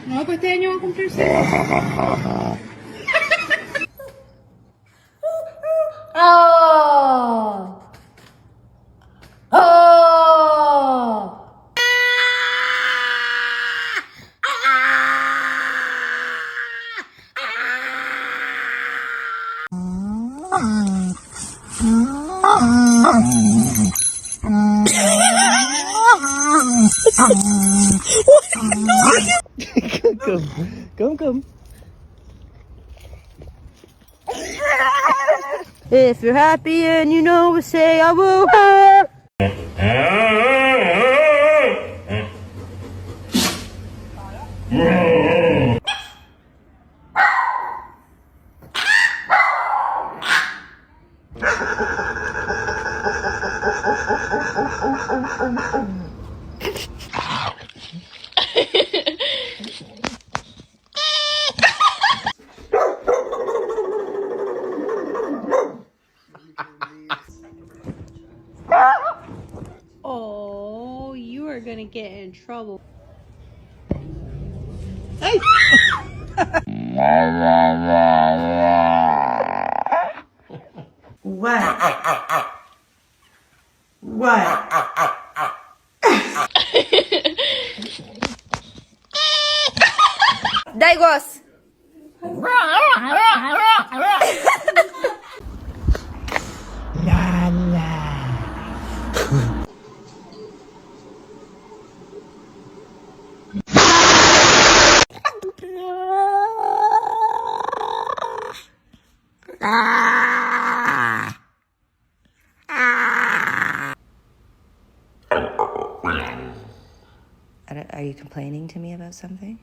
No, pues este año va a cumplir 6. ¡Oh! ¡Oh! Come. If you're happy and you know it, say I will. Oh, you are gonna get in trouble. Daigos! Are you complaining to me about something?